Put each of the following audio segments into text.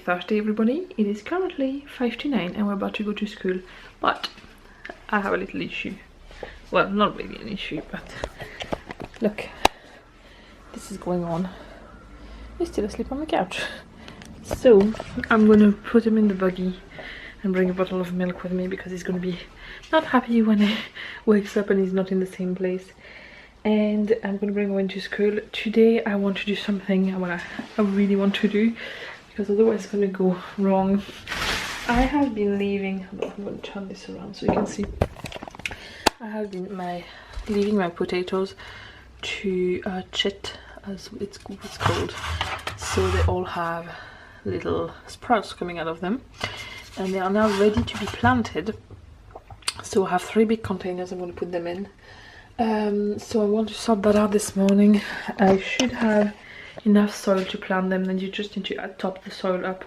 Thursday everybody. It is currently 5 to 9 and we're about to go to school, but I have a little issue. Well, not really an issue, but look, this is going on. He's still asleep on the couch. So I'm gonna put him in the buggy and bring a bottle of milk with me because he's gonna be not happy when he wakes up and he's not in the same place. And I'm gonna bring him into school. Today I want to do something I really want to do, because otherwise it's gonna go wrong. I have been leaving, I'm gonna turn this around so you can see. I have been leaving my potatoes to chit, as it's called. So they all have little sprouts coming out of them. And they are now ready to be planted. So I have 3 big containers I'm going to put them in. So I want to sort that out this morning. I should have enough soil to plant them, then you just need to top the soil up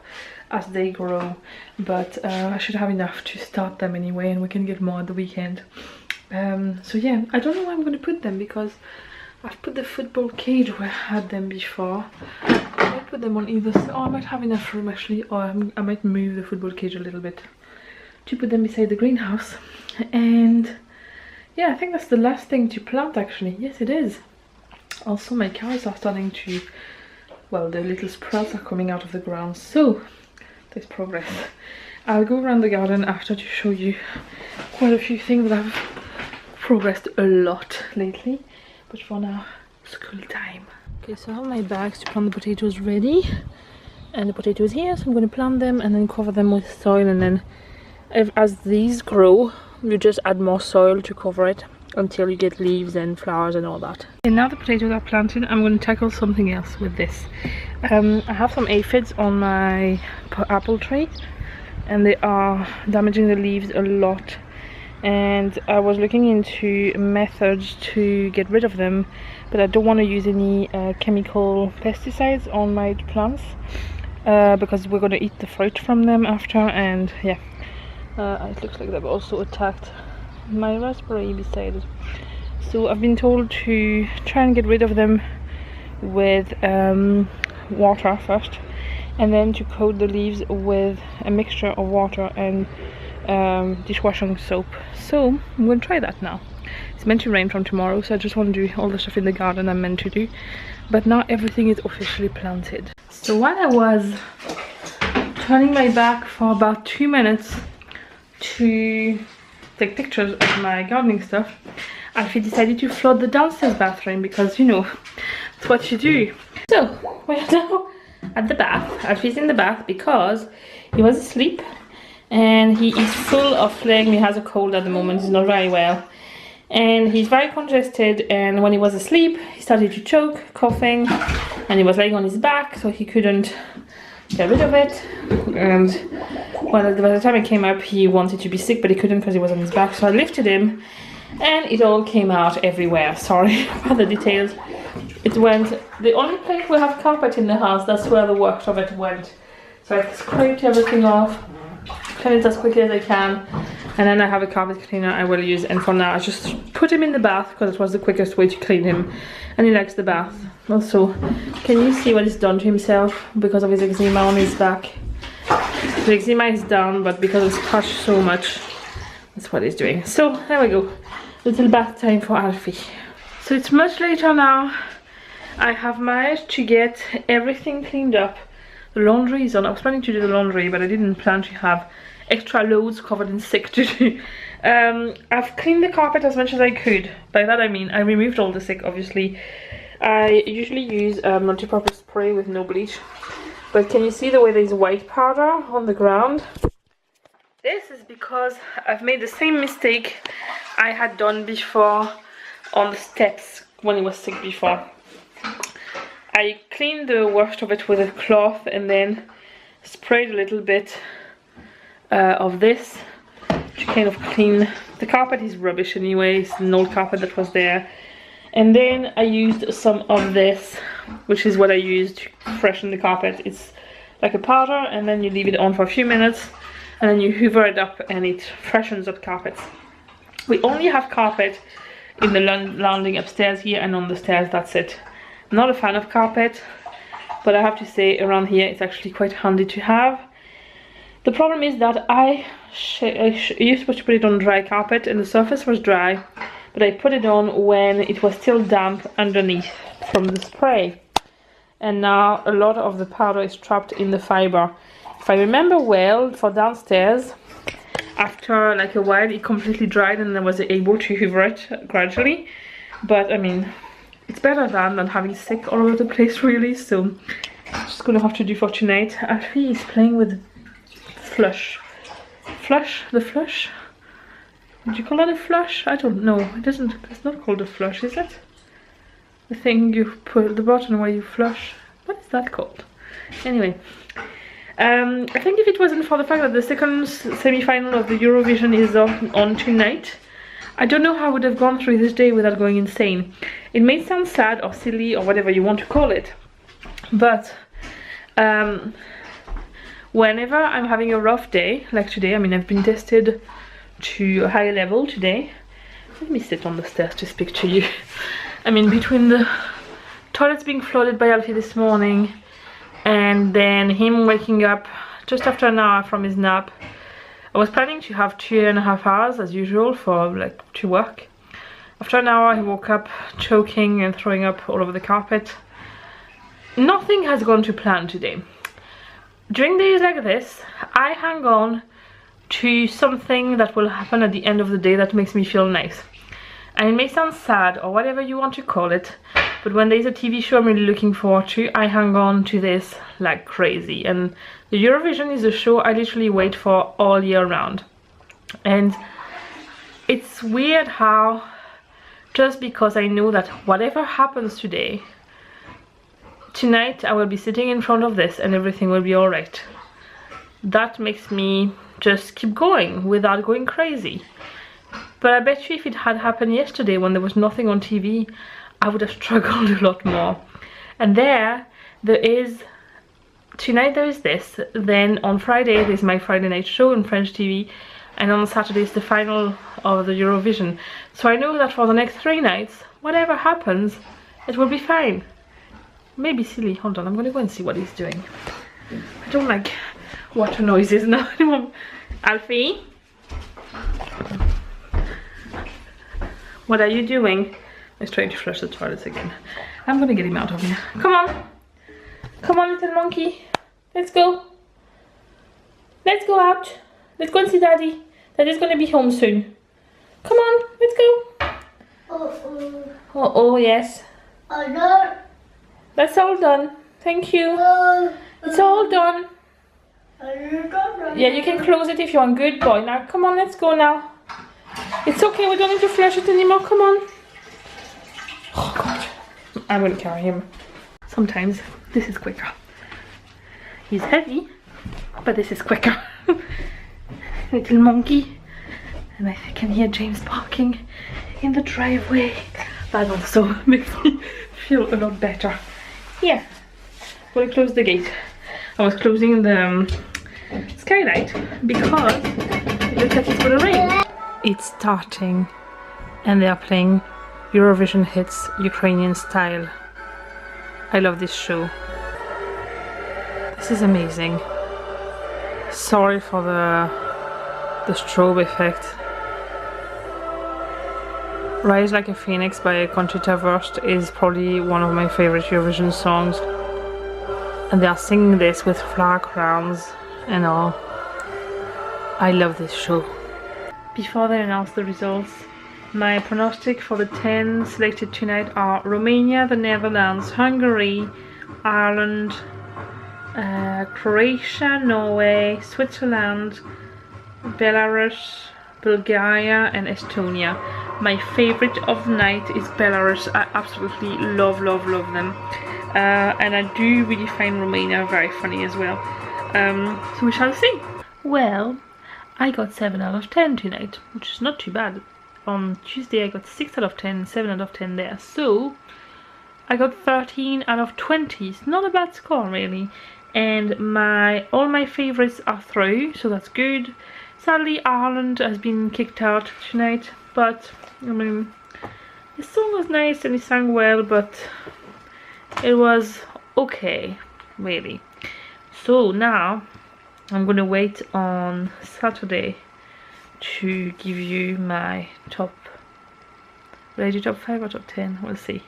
as they grow. But I should have enough to start them anyway, and we can get more at the weekend. So yeah, I don't know where I'm going to put them, because I've put the football cage where I had them before. I might put them on either side. Oh, I might have enough room actually, or I might move the football cage a little bit to put them beside the greenhouse. And yeah, I think that's the last thing to plant actually. Yes, it is. Also, my carrots are starting to, well, the little sprouts are coming out of the ground, so there's progress. I'll go around the garden after to show you quite a few things that have progressed a lot lately. But for now, school time. Okay, so I have my bags to plant the potatoes ready. And the potatoes here, so I'm going to plant them and then cover them with soil. And then as these grow, you just add more soil to cover it until you get leaves and flowers and all that. And now the potatoes are planted, I'm going to tackle something else with this. I have some aphids on my apple tree, and they are damaging the leaves a lot. And I was looking into methods to get rid of them, but I don't want to use any chemical pesticides on my plants, because we're going to eat the fruit from them after. And yeah, it looks like they've also attacked my raspberry beside it. So I've been told to try and get rid of them with water first, and then to coat the leaves with a mixture of water and dishwashing soap. So I'm going to try that now. It's meant to rain from tomorrow, so I just want to do all the stuff in the garden I'm meant to do. But now everything is officially planted. So while I was turning my back for about 2 minutes to take pictures of my gardening stuff, Alfie decided to flood the downstairs bathroom, because you know, that's what you do. So we're now at the bath. Alfie's in the bath because he was asleep. And he is full of phlegm. He has a cold at the moment, he's not very well. And he's very congested, and when he was asleep, he started to choke, coughing, and he was laying on his back, so he couldn't get rid of it. And well, by the time he came up, he wanted to be sick, but he couldn't because he was on his back, so I lifted him, and it all came out everywhere. Sorry for the details. It went, the only place we have carpet in the house, that's where the worst of it went. So I scraped everything off, clean it as quickly as I can, and then I have a carpet cleaner I will use. And for now I just put him in the bath because it was the quickest way to clean him, and he likes the bath. Also, can you see what he's done to himself because of his eczema on his back? The eczema is down, but because it's crushed so much, that's what he's doing. So there we go, little bath time for Alfie. So it's much later now. I have managed to get everything cleaned up. The laundry is on. I was planning to do the laundry, but I didn't plan to have extra loads covered in sick to do. I've cleaned the carpet as much as I could. By that I mean I removed all the sick, obviously. I usually use multi-purpose spray with no bleach. But can you see the way there's white powder on the ground? This is because I've made the same mistake I had done before on the steps when he was sick before. I cleaned the worst of it with a cloth and then sprayed a little bit of this to kind of clean. The carpet is rubbish anyway, it's an old carpet that was there. And then I used some of this, which is what I used to freshen the carpet. It's like a powder, and then you leave it on for a few minutes, and then you hoover it up and it freshens up carpets. We only have carpet in the landing upstairs here and on the stairs, that's it. I'm not a fan of carpet, but I have to say around here it's actually quite handy to have. The problem is that you're supposed to put it on dry carpet and the surface was dry, but I put it on when it was still damp underneath from the spray, and now a lot of the powder is trapped in the fiber. If I remember well, for downstairs, after like a while it completely dried and I was able to hoover it gradually, but I mean it's better than having sick all over the place really, so I'm just gonna have to do for tonight. Alfie is playing with flush. The flush? Would you call that a flush? I don't know. It's not called a flush, is it? The thing you put at the bottom where you flush. What is that called? Anyway. I think if it wasn't for the fact that the second semi-final of the Eurovision is on tonight, I don't know how I would have gone through this day without going insane. It may sound sad or silly or whatever you want to call it, but whenever I'm having a rough day, like today, I mean I've been tested to a high level today. Let me sit on the stairs to speak to you. I mean, between the toilets being flooded by Alfie this morning and then him waking up just after an hour from his nap, I was planning to have 2.5 hours as usual for like to work. After an hour he woke up choking and throwing up all over the carpet. Nothing has gone to plan today. During days like this, I hang on to something that will happen at the end of the day that makes me feel nice. And it may sound sad or whatever you want to call it, but when there's a TV show I'm really looking forward to, I hang on to this like crazy. And the Eurovision is a show I literally wait for all year round. And it's weird how just because I know that whatever happens today, tonight I will be sitting in front of this and everything will be alright. That makes me just keep going without going crazy. But I bet you if it had happened yesterday when there was nothing on TV, I would have struggled a lot more. And there is, tonight there is this, then on Friday there's my Friday night show on French TV, and on Saturday is the final of the Eurovision. So I know that for the next 3 nights, whatever happens, it will be fine. Maybe silly, hold on, I'm gonna go and see what he's doing. I don't like water noises now anymore. Alfie? What are you doing? He's trying to flush the toilets again. I'm gonna get him out of here. Come on. Come on, little monkey. Let's go. Let's go out. Let's go and see Daddy. Daddy's gonna be home soon. Come on, let's go. Oh, yes. That's all done. Thank you. It's all done. Yeah, you can close it if you want. Good boy. Now, come on, let's go now. It's okay, we don't need to flush it anymore. Come on. Oh, God. I'm going to carry him. Sometimes this is quicker. He's heavy, but this is quicker. Little monkey. And I can hear James barking in the driveway. That also makes me feel a lot better. Yeah. I'm going to close the gate. I was closing the skylight because it looks like it's going to rain. It's starting and they are playing Eurovision hits Ukrainian style. I love this show. This is amazing. Sorry for the strobe effect. Rise Like a Phoenix by Conchita Wurst is probably one of my favorite Eurovision songs. And they are singing this with flower crowns and all. I love this show. Before they announce the results, my pronostic for the 10 selected tonight are Romania, the Netherlands, Hungary, Ireland, Croatia, Norway, Switzerland, Belarus, Bulgaria and Estonia. My favorite of the night is Belarus. I absolutely love them. And I do really find Romania very funny as well. So we shall see. Well, I got 7 out of 10 tonight, which is not too bad. On Tuesday I got 6 out of 10, 7 out of 10 there. So I got 13 out of 20. It's not a bad score really. And all my favorites are through, so that's good. Sadly Ireland has been kicked out tonight, but I mean the song was nice and he sang well, but it was okay. really. So now I'm gonna wait on Saturday to give you my top, will I do top 5 or top 10? We'll see.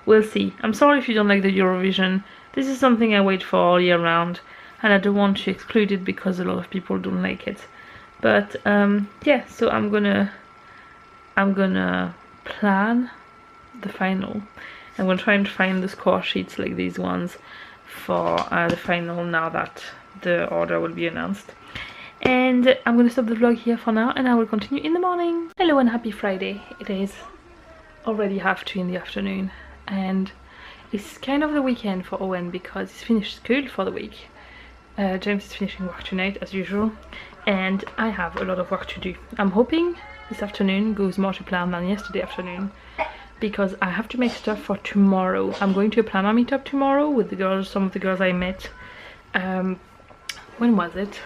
We'll see. I'm sorry if you don't like the Eurovision. This is something I wait for all year round, and I don't want to exclude it because a lot of people don't like it. But yeah, so I'm gonna plan the final. I'm gonna try and find the score sheets like these ones for the final now that the order will be announced. And I'm gonna stop the vlog here for now, and I will continue in the morning. Hello and happy Friday. It is already 2:30 in the afternoon, and it's kind of the weekend for Owen because he's finished school for the week. James is finishing work tonight as usual, and I have a lot of work to do. I'm hoping this afternoon goes more to plan than yesterday afternoon, because I have to make stuff for tomorrow. I'm going to a planner meetup tomorrow with the girls, some of the girls I met, when was it?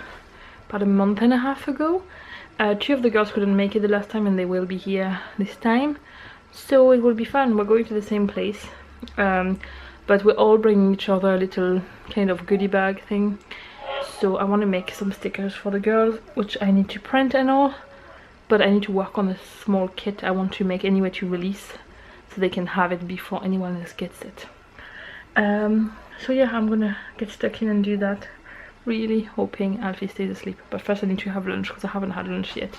About a month and a half ago. 2 of the girls couldn't make it the last time, and they will be here this time. So it will be fun. We're going to the same place, but we're all bringing each other a little kind of goodie bag thing. So I want to make some stickers for the girls, which I need to print and all, but I need to work on a small kit I want to make anyway to release, so they can have it before anyone else gets it. So yeah, I'm gonna get stuck in and do that, really hoping Alfie stays asleep. But first I need to have lunch because I haven't had lunch yet.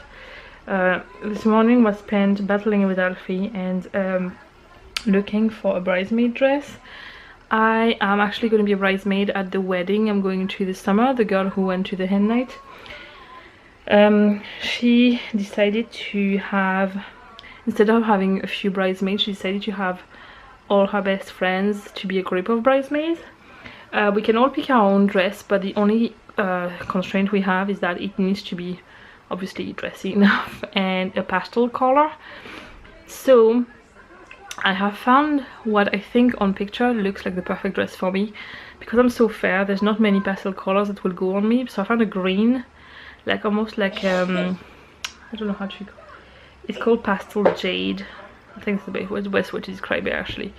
This morning was spent battling with Alfie and looking for a bridesmaid dress. I am actually going to be a bridesmaid at the wedding I'm going to this summer, the girl who went to the hen night. She decided to have, instead of having a few bridesmaids, she decided to have all her best friends to be a group of bridesmaids. We can all pick our own dress, but the only constraint we have is that it needs to be obviously dressy enough and a pastel color. So I have found what I think on picture looks like the perfect dress for me. Because I'm so fair, there's not many pastel colors that will go on me, so I found a green, like almost like I don't know how to call it. It's called pastel jade. I think it's the best way to describe it actually.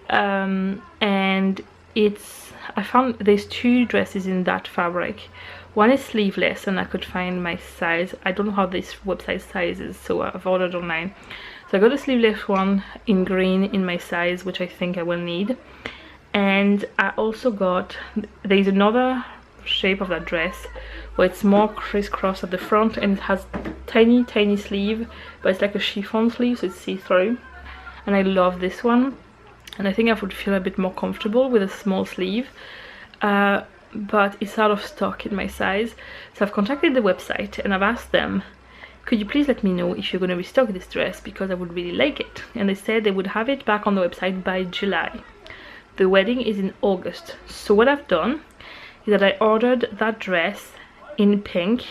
And it's, I found there's 2 dresses in that fabric. One is sleeveless, and I could find my size. I don't know how this website size is, so I've ordered online. So I got a sleeveless one in green in my size, which I think I will need. And I also got, there's another shape of that dress where it's more crisscross at the front, and it has tiny sleeve, but it's like a chiffon sleeve, so it's see-through. And I love this one, and I think I would feel a bit more comfortable with a small sleeve. But it's out of stock in my size, so I've contacted the website and I've asked them, could you please let me know if you're going to restock this dress, because I would really like it. And they said they would have it back on the website by July. The wedding is in August, so what I've done is that I ordered that dress in pink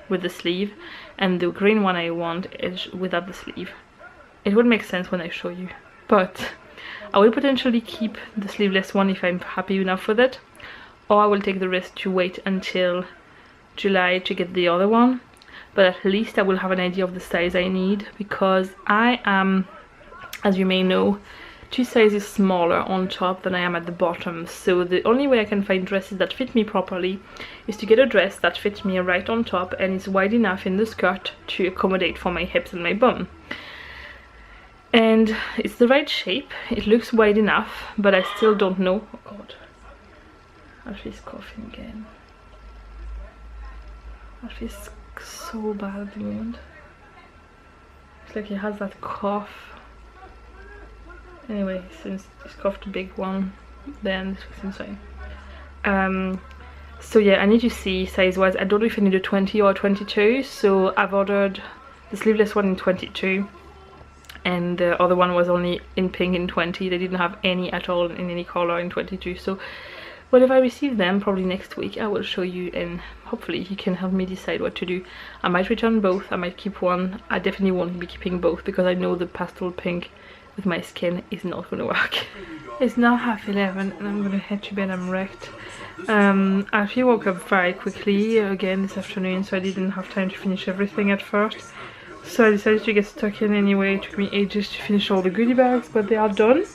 with the sleeve, and the green one I want is without the sleeve. It will make sense when I show you, but I will potentially keep the sleeveless one if I'm happy enough with it, or I will take the risk to wait until July to get the other one. But at least I will have an idea of the size I need, because I am, as you may know, 2 sizes smaller on top than I am at the bottom. So the only way I can find dresses that fit me properly is to get a dress that fits me right on top and is wide enough in the skirt to accommodate for my hips and my bum. And it's the right shape, it looks wide enough, but I still don't know. Oh god, Alfie's coughing again. Alfie's so bad at the moment. It's like he has that cough. Anyway, since he's coughed a big one, then this was insane. So yeah, I need to see size wise. I don't know if I need a 20 or a 22, so I've ordered the sleeveless one in 22, and the other one was only in pink in 20. They didn't have any at all in any color in 22. So well, if I receive them probably next week, I will show you, and hopefully you can help me decide what to do. I might return both, I might keep one. I definitely won't be keeping both because I know the pastel pink with my skin is not going to work. It's now 11:30 and I'm going to head to bed. I'm wrecked. I actually woke up very quickly again this afternoon, so I didn't have time to finish everything at first. So I decided to get stuck in anyway. It took me ages to finish all the goodie bags, but they are done.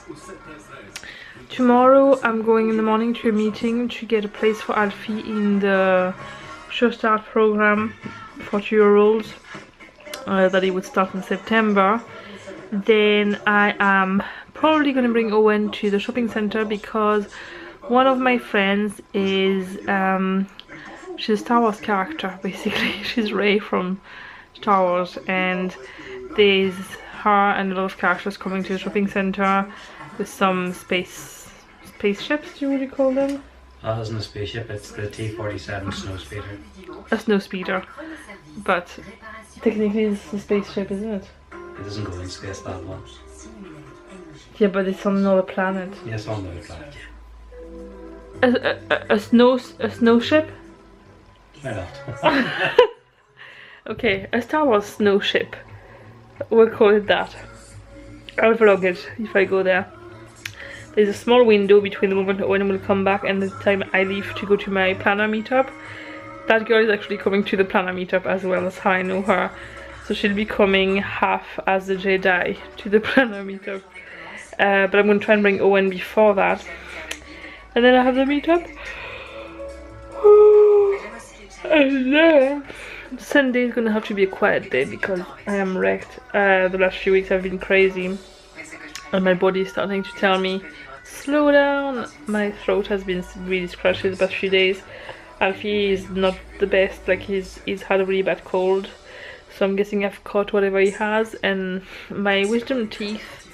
Tomorrow I'm going in the morning to a meeting to get a place for Alfie in the Show Start program for 2-year-olds that he would start in September. Then I am probably going to bring Owen to the shopping center because one of my friends is she's a Star Wars character basically. She's Rey from Star Wars, and there's her and a lot of characters coming to the shopping center with some spaceships, would you call them? That isn't a spaceship, it's the T-47 snowspeeder. A snowspeeder, but technically it's a spaceship, isn't it? It doesn't go in space, that one. Yeah, but it's on another planet. Yes, on another planet. A snowship? Why not? Okay, a Star Wars snowship. We'll call it that. I'll vlog it if I go there. There's a small window between the moment Owen will come back and the time I leave to go to my planner meetup. That girl is actually coming to the planner meetup as well, as how I know her. So she'll be coming half as a Jedi to the planner meetup. But I'm going to try and bring Owen before that. And then I have the meetup. And then Sunday is going to have to be a quiet day because I am wrecked. The last few weeks have been crazy. And my body is starting to tell me, slow down. My throat has been really scratchy the past few days. Alfie is not the best, like he's had a really bad cold. So I'm guessing I've caught whatever he has, and my wisdom teeth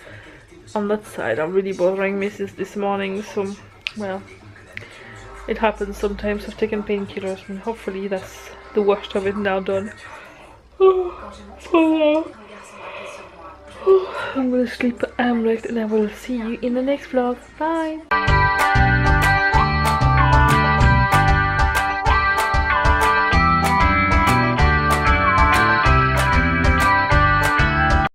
on that side are really bothering me since this morning. So, well, it happens sometimes. I've taken painkillers and hopefully that's the worst of it now done. I'm gonna sleep, I'm wrecked, and I will see you in the next vlog. Bye!